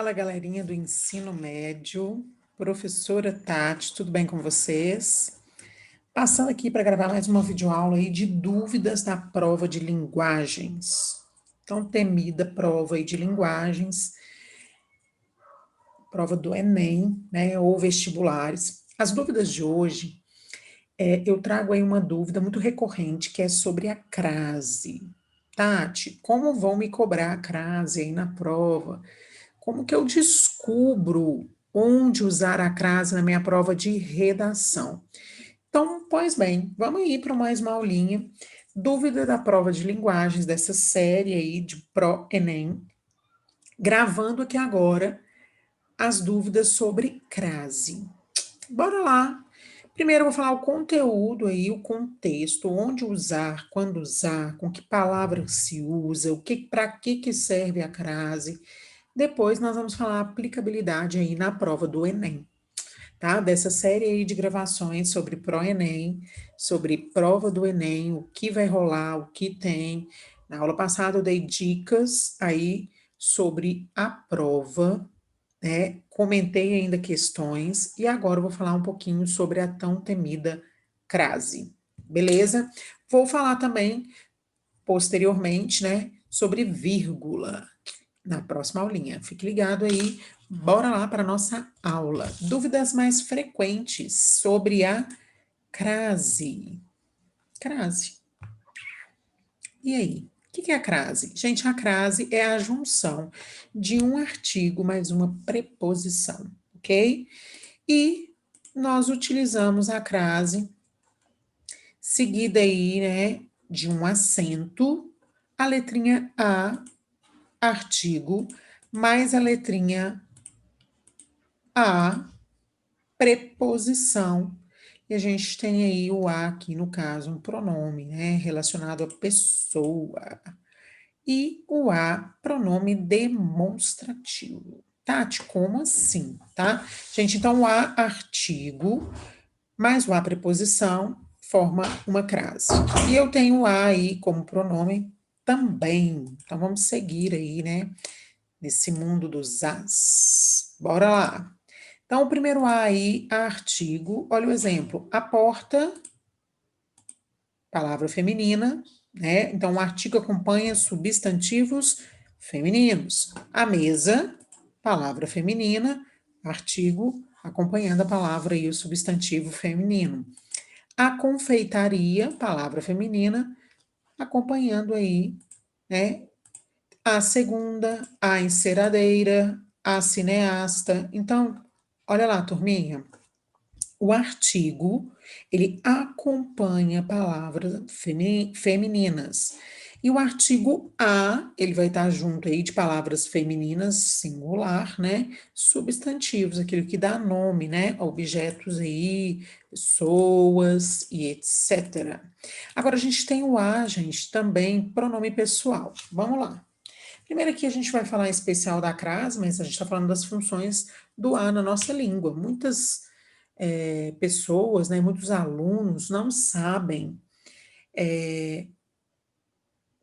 Fala, galerinha do ensino médio, professora Tati, tudo bem com vocês? Passando aqui para gravar mais uma videoaula aí de dúvidas da prova de linguagens. Tão temida prova aí de linguagens, prova do Enem, né, ou vestibulares. As dúvidas de hoje, eu trago aí uma dúvida muito recorrente, que é sobre a crase. Tati, como vão me cobrar a crase aí na prova? Como que eu descubro onde usar a crase na minha prova de redação? Então, pois bem, vamos ir para mais uma aulinha. Dúvida da prova de linguagens dessa série aí de Pro-Enem. Gravando aqui agora as dúvidas sobre crase. Bora lá. Primeiro eu vou falar o conteúdo aí, o contexto, onde usar, quando usar, com que palavra se usa, para que serve a crase. Depois nós vamos falar a aplicabilidade aí na prova do Enem, tá? Dessa série aí de gravações sobre Pro-Enem, sobre prova do Enem, o que vai rolar, o que tem. Na aula passada eu dei dicas aí sobre a prova, né? Comentei ainda questões e agora eu vou falar um pouquinho sobre a tão temida crase, beleza? Vou falar também posteriormente, né, sobre vírgula na próxima aulinha. Fique ligado aí. Bora lá para a nossa aula. Dúvidas mais frequentes sobre a crase. Crase. E aí? O que é a crase? Gente, a crase é a junção de um artigo mais uma preposição, ok? E nós utilizamos a crase seguida aí, né, de um acento, a letrinha A, artigo, mais a letrinha A, preposição. E a gente tem aí o a aqui, no caso, um pronome, né, relacionado à pessoa. E o a, pronome demonstrativo. Tati, como assim, tá? Gente, então o a, artigo, mais o a, preposição, forma uma crase. E eu tenho o a aí como pronome também. Então, vamos seguir aí, né, nesse mundo dos as. Bora lá. Então, o primeiro A aí, artigo, olha o exemplo. A porta, palavra feminina, né? Então, o artigo acompanha substantivos femininos. A mesa, palavra feminina, artigo acompanhando a palavra e o substantivo feminino. A confeitaria, palavra feminina, acompanhando aí, né? A segunda, a enceradeira, a cineasta. Então, olha lá, turminha. O artigo, ele acompanha palavras femininas. E o artigo a, ele vai estar junto aí de palavras femininas, singular, né? Substantivos, aquilo que dá nome, né? Objetos aí, pessoas e etc. Agora, a gente tem o a, gente, também pronome pessoal. Vamos lá. Primeiro aqui a gente vai falar em especial da crase, mas a gente está falando das funções do a na nossa língua. Muitas pessoas, né, muitos alunos não sabem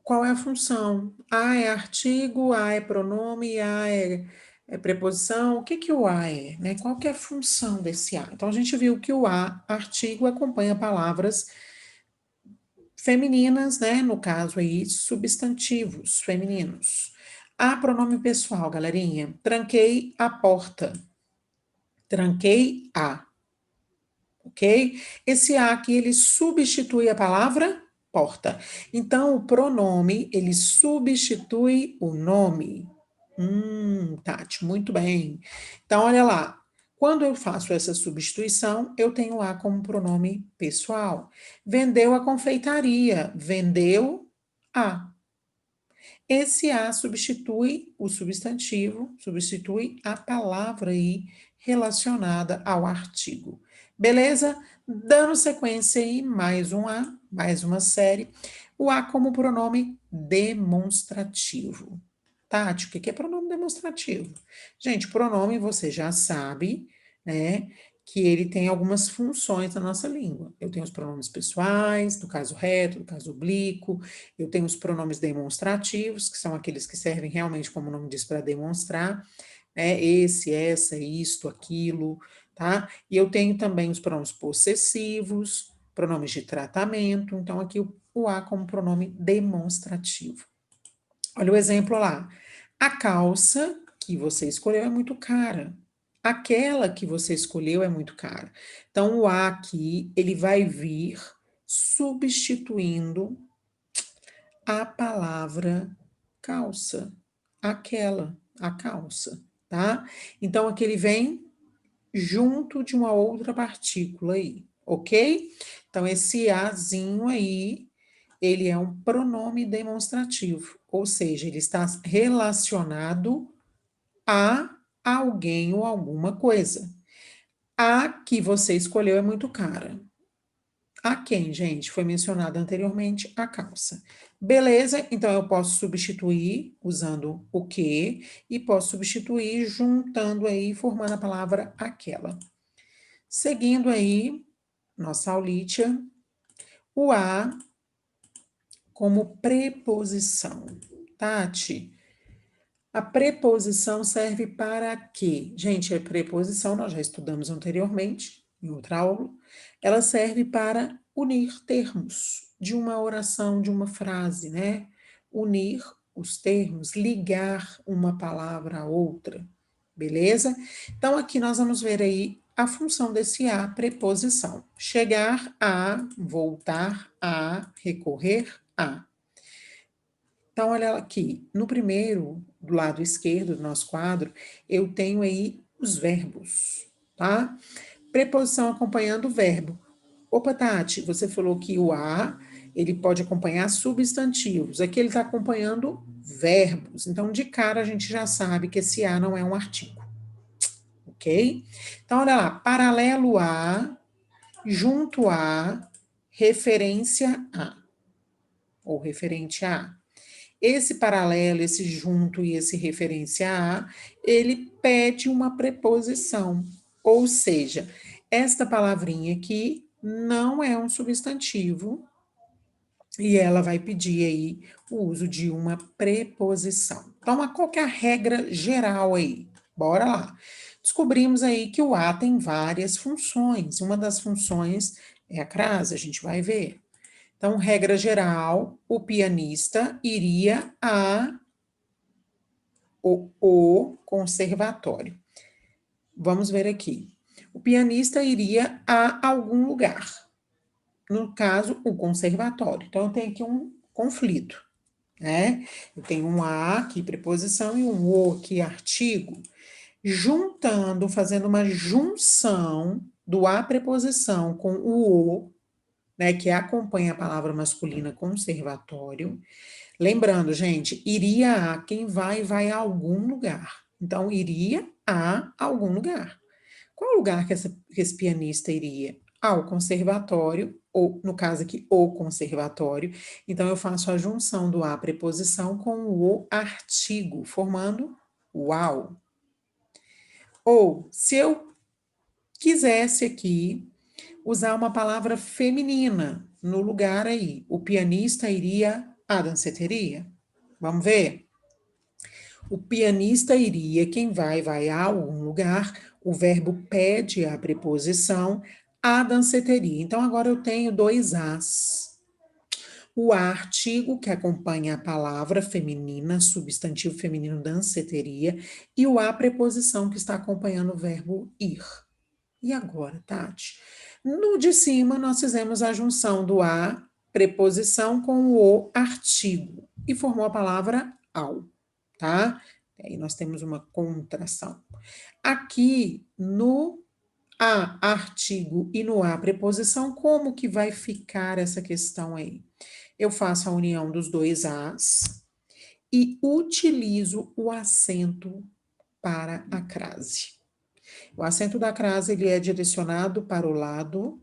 qual é a função. A é artigo, a é pronome, a é preposição. O que que o a é, né? Qual que é a função desse a? Então, a gente viu que o a, artigo, acompanha palavras femininas, né? No caso aí, substantivos femininos. A, pronome pessoal, galerinha. Tranquei a porta. Tranquei a. Ok? Esse a aqui, ele substitui a palavra porta. Então, o pronome, ele substitui o nome. Tati, muito bem. Então, olha lá. Quando eu faço essa substituição, eu tenho a como pronome pessoal. Vendeu a confeitaria. Vendeu a. Esse a substitui o substantivo, substitui a palavra aí relacionada ao artigo. Beleza? Dando sequência aí, mais um a, mais uma série. O a como pronome demonstrativo. Tati, o que é pronome demonstrativo? Gente, pronome você já sabe, né? Que ele tem algumas funções na nossa língua. Eu tenho os pronomes pessoais, do caso reto, do caso oblíquo, eu tenho os pronomes demonstrativos, que são aqueles que servem realmente, como o nome diz, para demonstrar, né? Esse, essa, isto, aquilo, tá? E eu tenho também os pronomes possessivos, pronomes de tratamento, então aqui o a como pronome demonstrativo. Olha o exemplo lá. A calça que você escolheu é muito cara. Aquela que você escolheu é muito cara. Então, o a aqui, ele vai vir substituindo a palavra calça. Aquela, a calça, tá? Então, aqui ele vem junto de uma outra partícula aí, ok? Então, esse azinho aí, ele é um pronome demonstrativo, ou seja, ele está relacionado a alguém ou alguma coisa. A que você escolheu é muito cara. A quem, gente? Foi mencionada anteriormente a calça. Beleza? Então eu posso substituir usando o que e posso substituir juntando aí, formando a palavra aquela. Seguindo aí, nossa aulitia, o a como preposição. Tati, a preposição serve para quê? Gente, a preposição nós já estudamos anteriormente, em outra aula. Ela serve para unir termos de uma oração, de uma frase, né? Unir os termos, ligar uma palavra a outra, beleza? Então, aqui nós vamos ver aí a função desse a, preposição. Chegar a, voltar a, recorrer a. Então, olha aqui, no primeiro, do lado esquerdo do nosso quadro, eu tenho aí os verbos, tá? Preposição acompanhando o verbo. Opa, Tati, você falou que o a, ele pode acompanhar substantivos. Aqui ele está acompanhando verbos. Então, de cara, a gente já sabe que esse a não é um artigo, ok? Então, olha lá, paralelo a, junto a, referência a, ou referente a. Esse paralelo, esse junto e esse referência a, ele pede uma preposição. Ou seja, esta palavrinha aqui não é um substantivo e ela vai pedir aí o uso de uma preposição. Então, qual que é a regra geral aí? Bora lá. Descobrimos aí que o a tem várias funções. Uma das funções é a crase, a gente vai ver. Então, regra geral, o pianista iria a o conservatório. Vamos ver aqui. O pianista iria a algum lugar. No caso, o conservatório. Então, eu tenho aqui um conflito, né? Eu tenho um a aqui, preposição, e um o aqui, artigo. Juntando, fazendo uma junção do a preposição com o, né, que acompanha a palavra masculina conservatório. Lembrando, gente, iria a quem vai a algum lugar. Então, iria a algum lugar. Qual lugar que esse pianista iria? Ao conservatório, ou no caso aqui, o conservatório. Então, eu faço a junção do a preposição com o artigo, formando o ao. Ou, se eu quisesse aqui usar uma palavra feminina no lugar aí, o pianista iria à danceteria? Vamos ver? O pianista iria, quem vai a algum lugar, o verbo pede a preposição, a danceteria. Então, agora eu tenho dois as. O a artigo, que acompanha a palavra feminina, substantivo feminino, danceteria, e o a preposição, que está acompanhando o verbo ir. E agora, Tati? No de cima, nós fizemos a junção do a, preposição, com o artigo, e formou a palavra ao, tá? Aí nós temos uma contração. Aqui, no a, artigo, e no a, preposição, como que vai ficar essa questão aí? Eu faço a união dos dois as e utilizo o acento para a crase. O acento da crase, ele é direcionado para o lado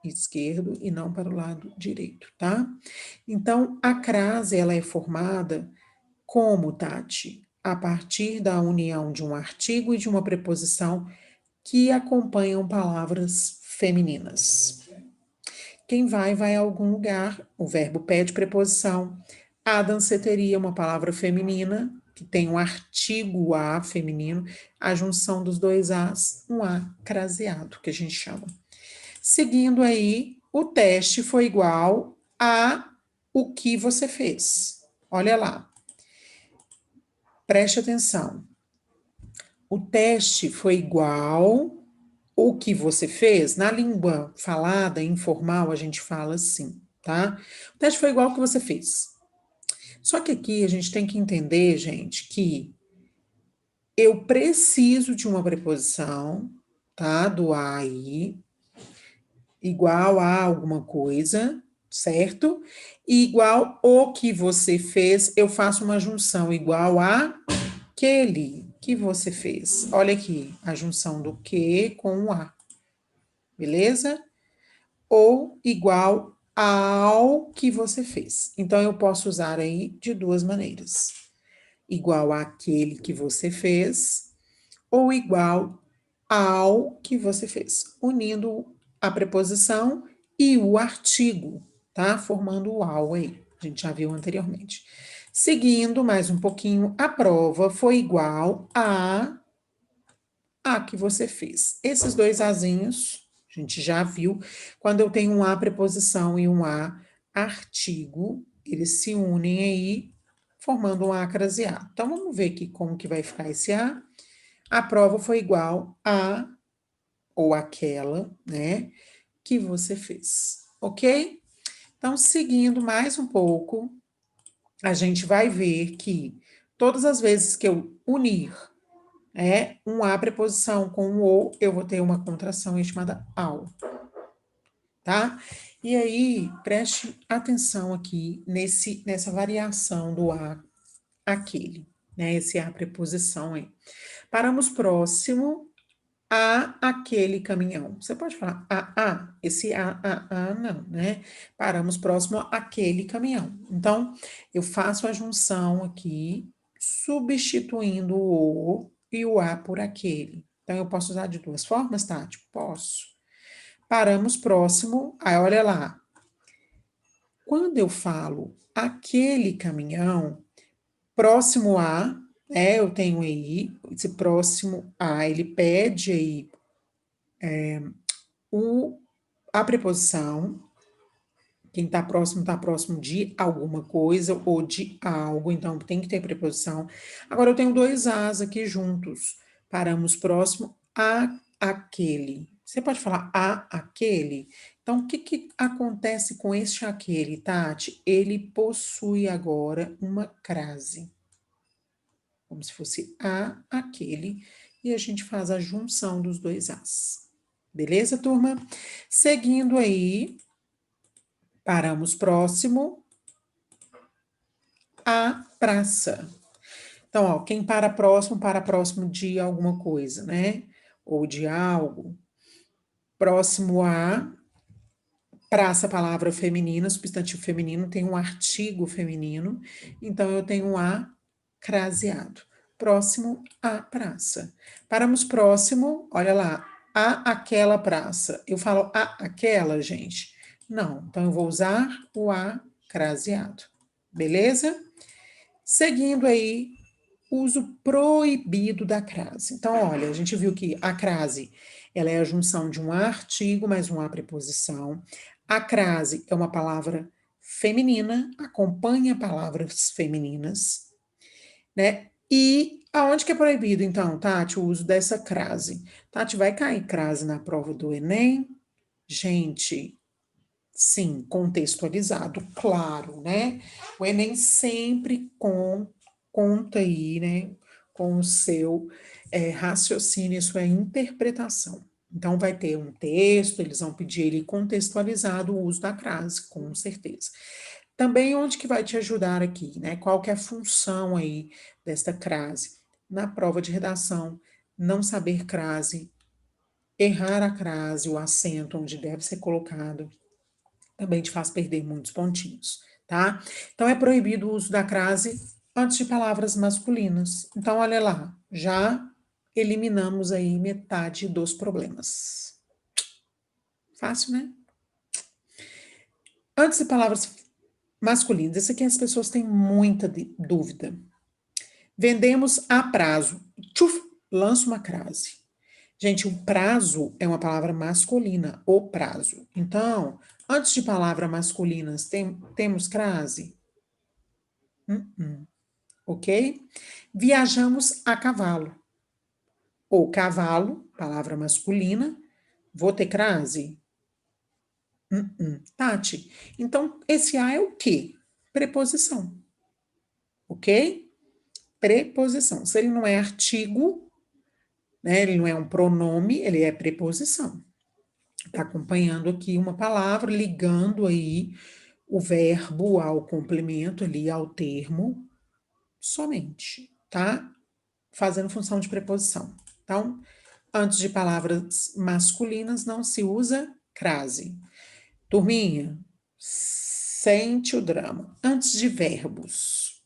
esquerdo e não para o lado direito, tá? Então, a crase, ela é formada como, Tati? A partir da união de um artigo e de uma preposição que acompanham palavras femininas. Quem vai a algum lugar, o verbo pede preposição. A danceteria, uma palavra feminina, que tem um artigo A feminino, a junção dos dois As, um A craseado, que a gente chama. Seguindo aí, o teste foi igual a o que você fez. Olha lá, preste atenção. O teste foi igual o que você fez. Na língua falada, informal, a gente fala assim, tá? O teste foi igual ao que você fez. Só que aqui a gente tem que entender, gente, que eu preciso de uma preposição, tá? Do a aí, igual a alguma coisa, certo? E igual o que você fez, eu faço uma junção igual a aquele que você fez. Olha aqui, a junção do que com o a, beleza? Ou igual ao que você fez. Então, eu posso usar aí de duas maneiras. Igual àquele que você fez, ou igual ao que você fez, unindo a preposição e o artigo, tá? Formando o ao aí, a gente já viu anteriormente. Seguindo mais um pouquinho, a prova foi igual a que você fez. Esses dois azinhos, a gente já viu, quando eu tenho um a preposição e um a artigo, eles se unem aí, formando um a craseado. Então, vamos ver aqui como que vai ficar esse a. A prova foi igual a ou aquela, né, que você fez, ok? Então, seguindo mais um pouco, a gente vai ver que todas as vezes que eu unir um a preposição com um ou, eu vou ter uma contração aí chamada ao, tá? E aí, preste atenção aqui nessa variação do a, aquele, né? Esse a preposição aí. Paramos próximo a aquele caminhão. Você pode falar esse a, não, né? Paramos próximo àquele caminhão. Então, eu faço a junção aqui, substituindo o e o a por aquele. Então, eu posso usar de duas formas, Tati? Posso. Paramos próximo, aí olha lá. Quando eu falo aquele caminhão, próximo a, eu tenho aí, esse próximo a, ele pede aí a preposição, quem está próximo de alguma coisa ou de algo, então tem que ter preposição. Agora eu tenho dois as aqui juntos. Paramos próximo a aquele. Você pode falar a aquele? Então, o que, que acontece com este aquele, Tati? Ele possui agora uma crase. Como se fosse a aquele, e a gente faz a junção dos dois as. Beleza, turma? Seguindo aí, paramos próximo à praça. Então, ó, quem para próximo de alguma coisa, né? Ou de algo. Próximo a praça, palavra feminina, substantivo feminino, tem um artigo feminino. Então, eu tenho a craseado. Próximo à praça. Paramos próximo, olha lá, a aquela praça. Eu falo a aquela, gente? Não. Então, eu vou usar o a craseado. Beleza? Seguindo aí, uso proibido da crase. Então, olha, a gente viu que a crase, ela é a junção de um artigo mais uma preposição. A crase é uma palavra feminina, acompanha palavras femininas, né? E aonde que é proibido, então, Tati, o uso dessa crase? Tati, vai cair crase na prova do Enem? Gente, sim, contextualizado, claro, né? O Enem sempre conta aí, né, com o seu raciocínio, sua interpretação. Então, vai ter um texto, eles vão pedir ele contextualizado o uso da crase, com certeza. Também onde que vai te ajudar aqui, né? Qual que é a função aí desta crase? Na prova de redação, não saber crase, errar a crase, o acento onde deve ser colocado, também te faz perder muitos pontinhos, tá? Então, é proibido o uso da crase antes de palavras masculinas. Então, olha lá, já eliminamos aí metade dos problemas. Fácil, né? Antes de palavras masculinas, isso aqui as pessoas têm muita dúvida. Vendemos a prazo. Tchuf, lança uma crase. Gente, o prazo é uma palavra masculina, o prazo. Então, antes de palavras masculinas, temos crase? Ok? Viajamos a cavalo. O cavalo, palavra masculina, vou ter crase? Tati, então esse a é o quê? Preposição, ok? Preposição. Se ele não é artigo, né, ele não é um pronome, ele é preposição. Está acompanhando aqui uma palavra, ligando aí o verbo ao complemento ali, ao termo, somente, tá? Fazendo função de preposição. Então, antes de palavras masculinas, não se usa crase. Turminha, sente o drama. Antes de verbos,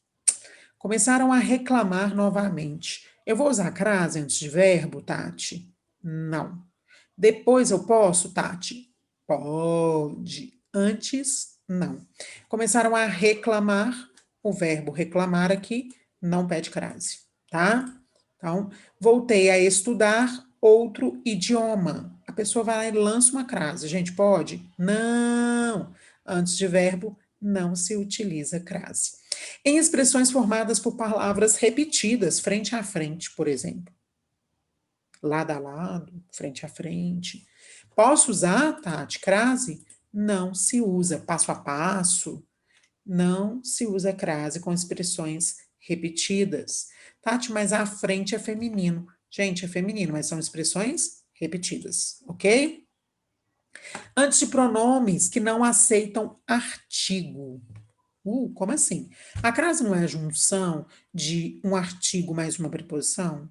começaram a reclamar novamente. Eu vou usar crase antes de verbo, Tati? Não. Depois eu posso, Tati? Pode. Antes, não. Começaram a reclamar. O verbo reclamar aqui não pede crase, tá? Então, voltei a estudar outro idioma. A pessoa vai lá e lança uma crase. Gente, pode? Não. Antes de verbo, não se utiliza crase. Em expressões formadas por palavras repetidas, frente a frente, por exemplo. Lado a lado, frente a frente. Posso usar, Tati, crase? Não se usa. Passo a passo, não se usa crase com expressões repetidas. Tati, mas a frente é feminino. Gente, é feminino, mas são expressões repetidas, ok? Antes de pronomes que não aceitam artigo. Como assim? A crase não é a junção de um artigo mais uma preposição?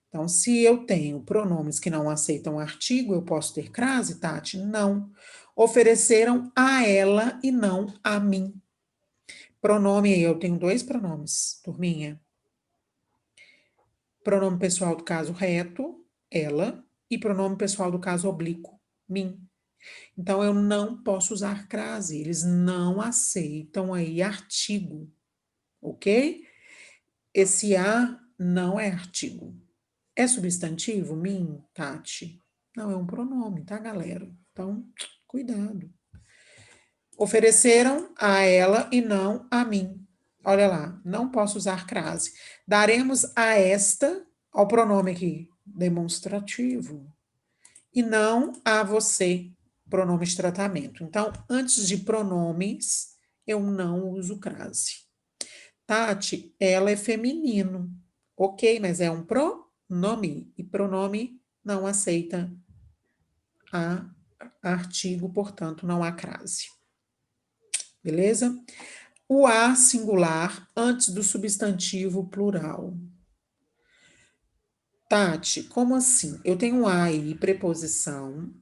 Então, se eu tenho pronomes que não aceitam artigo, eu posso ter crase, Tati? Não. Ofereceram a ela e não a mim. Pronome, eu tenho dois pronomes, turminha. Pronome pessoal do caso reto, ela, e pronome pessoal do caso oblíquo, mim. Então, eu não posso usar crase, eles não aceitam aí artigo, ok? Esse a não é artigo. É substantivo, mim, Tati? Não, é um pronome, tá, galera? Então, cuidado. Ofereceram a ela e não a mim. Olha lá, não posso usar crase. Daremos a esta, ao pronome aqui, demonstrativo, e não a você, pronome de tratamento. Então, antes de pronomes, eu não uso crase. Tati, ela é feminino. Ok, mas é um pronome. E pronome não aceita a artigo, portanto, não há crase. Beleza? O a singular antes do substantivo plural. Tati, como assim? Eu tenho a aí, preposição.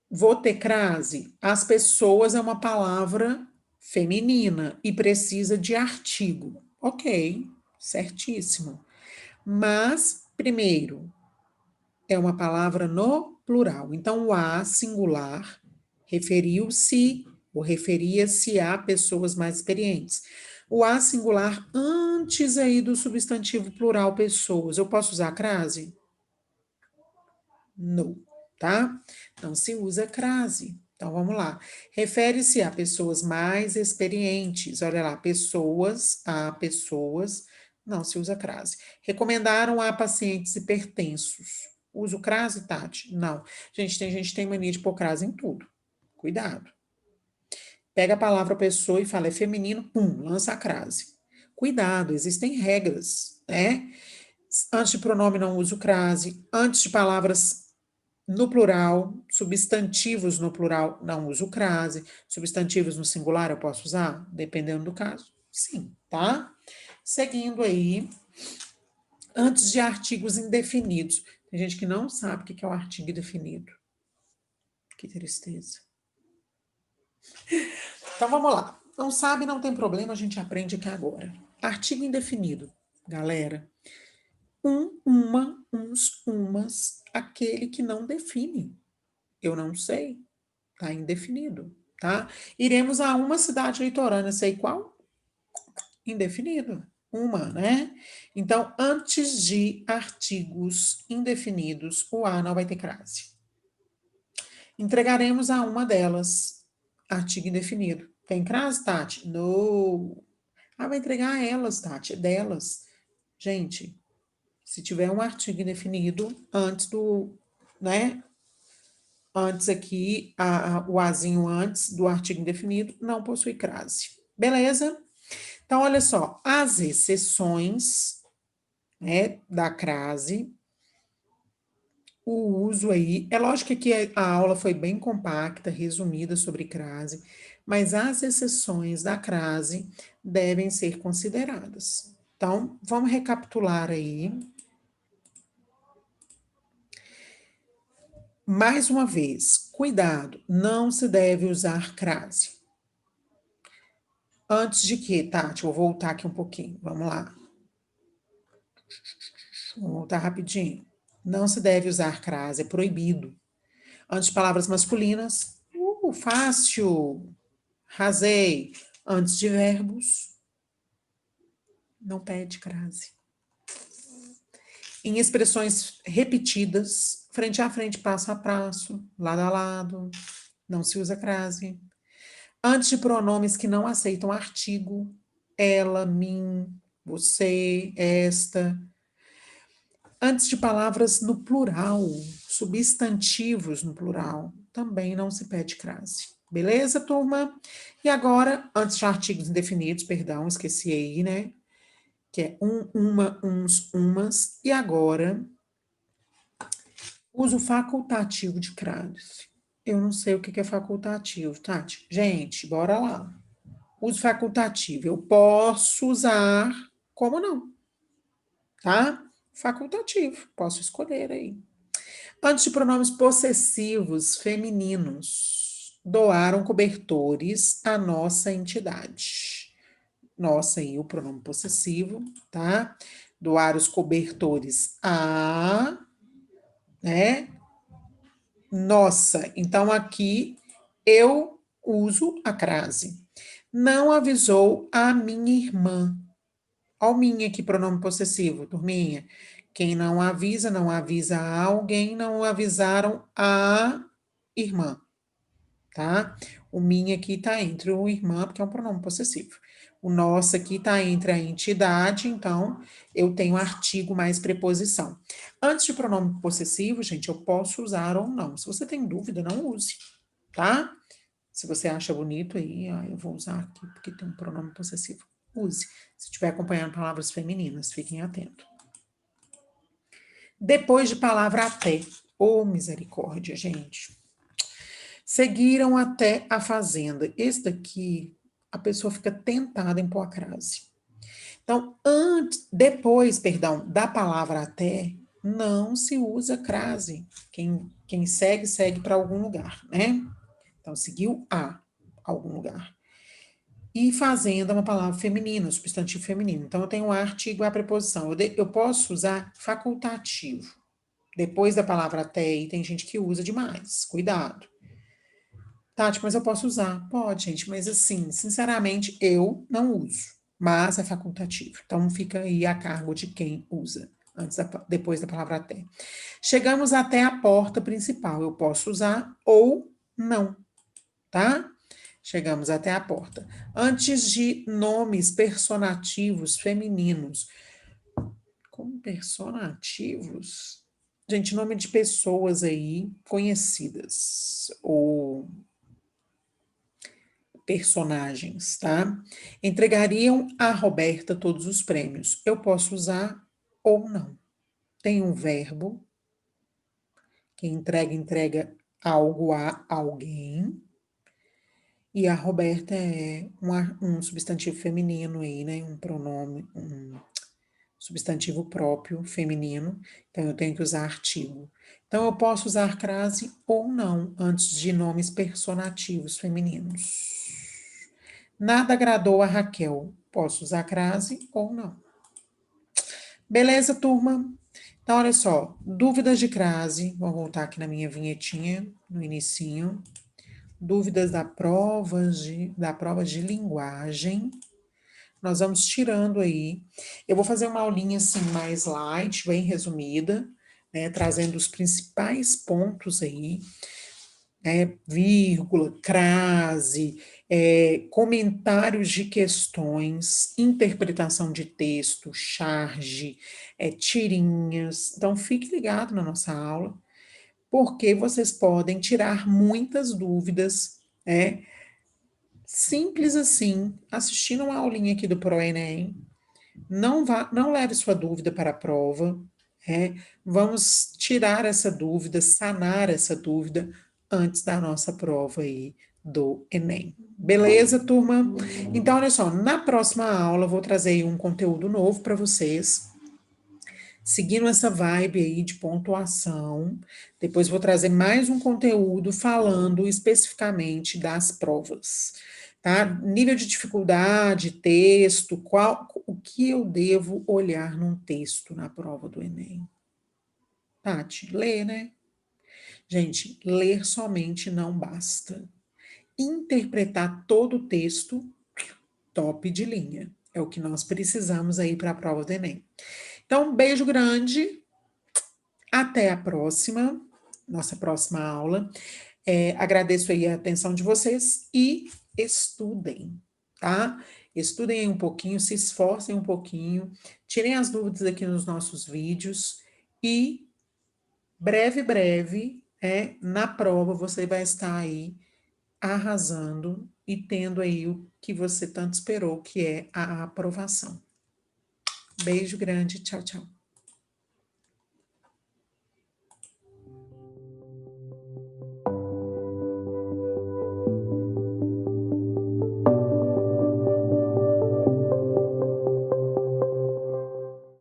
Vou ter crase? As pessoas é uma palavra feminina e precisa de artigo. Ok, certíssimo. Mas, primeiro, é uma palavra no plural. Então, o a singular referiu-se ou referia-se a pessoas mais experientes. O a singular antes aí do substantivo plural pessoas. Eu posso usar crase? Não, tá? Não se usa crase. Então, vamos lá. Refere-se a pessoas mais experientes. Olha lá, a pessoas, não se usa crase. Recomendaram a pacientes hipertensos. Uso crase, Tati? Não. Gente tem mania de pôr crase em tudo. Cuidado. Pega a palavra pessoa e fala, é feminino, pum, lança a crase. Cuidado, existem regras, né? Antes de pronome não uso crase. Antes de palavras no plural, substantivos no plural, não uso crase. Substantivos no singular eu posso usar? Dependendo do caso. Sim, tá? Seguindo aí, antes de artigos indefinidos. Tem gente que não sabe o que é o artigo indefinido. Que tristeza. Então vamos lá. Não sabe, não tem problema, a gente aprende aqui agora. Artigo indefinido, galera. Uma, uns, umas, aquele que não define. Eu não sei. Tá indefinido, tá? Iremos a uma cidade litorânea, sei qual? Indefinido. uma, né? Então, antes de artigos indefinidos, o A não vai ter crase. Entregaremos a uma delas, artigo indefinido. Tem crase, Tati? No. Ah, vai entregar a elas, Tati, é delas. Gente, se tiver um artigo indefinido antes do, né? Antes aqui, o azinho antes do artigo indefinido, não possui crase. Beleza? Então, olha só, as exceções, né, da crase, o uso aí, é lógico que a aula foi bem compacta, resumida sobre crase, mas as exceções da crase devem ser consideradas. Então, vamos recapitular aí. Mais uma vez, cuidado, não se deve usar crase. Antes de que, Tati? Vou voltar aqui um pouquinho. Vamos lá. Vamos voltar rapidinho. Não se deve usar crase, é proibido. Antes de palavras masculinas, fácil. Arrasei. Antes de verbos, não pede crase. Em expressões repetidas, frente a frente, passo a passo, lado a lado, não se usa crase. Antes de pronomes que não aceitam artigo, ela, mim, você, esta. Antes de palavras no plural, substantivos no plural, também não se pede crase. Beleza, turma? E agora, antes de artigos indefinidos, perdão, esqueci aí, né? Que é uma, uns, umas. E agora, uso facultativo de crase. Eu não sei o que é facultativo, Tati. Gente, bora lá. Uso facultativo. Eu posso usar, como não, tá? Facultativo. Posso escolher aí. Antes de pronomes possessivos femininos, doaram cobertores à nossa entidade. Nossa aí, o pronome possessivo, tá? Doar os cobertores a, né? Nossa. Então, aqui eu uso a crase. Não avisou a minha irmã. Olha o minha aqui, pronome possessivo, turminha. Quem não avisa, não avisa a alguém, não avisaram a irmã, tá? O minha aqui tá entre o irmã, porque é um pronome possessivo. O nosso aqui tá entre a entidade, então eu tenho artigo mais preposição. Antes de pronome possessivo, gente, eu posso usar ou não. Se você tem dúvida, não use, tá? Se você acha bonito aí, eu vou usar aqui porque tem um pronome possessivo. Use. Se estiver acompanhando palavras femininas, fiquem atentos. Depois de palavra até. Ô, misericórdia, gente. Seguiram até a fazenda. Esse daqui, a pessoa fica tentada em pôr a crase. Então, depois, perdão, da palavra até, não se usa crase. Quem segue, segue para algum lugar, né? Então, seguiu a algum lugar. E fazenda é uma palavra feminina, substantivo feminino. Então, eu tenho o artigo e a preposição. Eu posso usar facultativo. Depois da palavra até, e tem gente que usa demais. Cuidado. Tati, mas eu posso usar? Pode, gente, mas assim, sinceramente, eu não uso. Mas é facultativo. Então, fica aí a cargo de quem usa. Depois da palavra até. Chegamos até a porta principal. Eu posso usar ou não, tá? Chegamos até a porta. Antes de nomes personativos femininos. Como personativos? Gente, nome de pessoas aí conhecidas ou personagens, tá? Entregariam a Roberta todos os prêmios. Eu posso usar ou não. Tem um verbo. Quem entrega, entrega algo a alguém. E a Roberta é um substantivo feminino aí, né? Um pronome, um substantivo próprio feminino. Então, eu tenho que usar artigo. Então, eu posso usar crase ou não antes de nomes personativos femininos. Nada agradou a Raquel. Posso usar crase ou não. Beleza, turma? Então, olha só. Dúvidas de crase. Vou voltar aqui na minha vinhetinha, no inicinho. Dúvidas da prova de linguagem. nós vamos tirando aí. Eu vou fazer uma aulinha assim mais light, bem resumida, né, trazendo os principais pontos aí, né, vírgula, crase, comentários de questões, interpretação de texto, charge, tirinhas. Então, fique ligado na nossa aula, porque vocês podem tirar muitas dúvidas, né? Simples assim, assistindo uma aulinha aqui do ProEnem, não leve sua dúvida para a prova, vamos tirar essa dúvida, sanar essa dúvida antes da nossa prova aí do Enem. Beleza, turma? Então, olha só, na próxima aula eu vou trazer aí um conteúdo novo para vocês, seguindo essa vibe aí de pontuação. Depois vou trazer mais um conteúdo falando especificamente das provas, tá? Nível de dificuldade, texto, o que eu devo olhar num texto na prova do Enem. Tati, ler, né? Gente, ler somente não basta. Interpretar todo o texto, top de linha. É o que nós precisamos aí para a prova do Enem. Então, um beijo grande. Até a próxima, nossa próxima aula. Agradeço aí a atenção de vocês e estudem, tá? Estudem aí um pouquinho, se esforcem um pouquinho, tirem as dúvidas aqui nos nossos vídeos e breve, na prova você vai estar aí arrasando e tendo aí o que você tanto esperou, que é a aprovação. Beijo grande, tchau, tchau.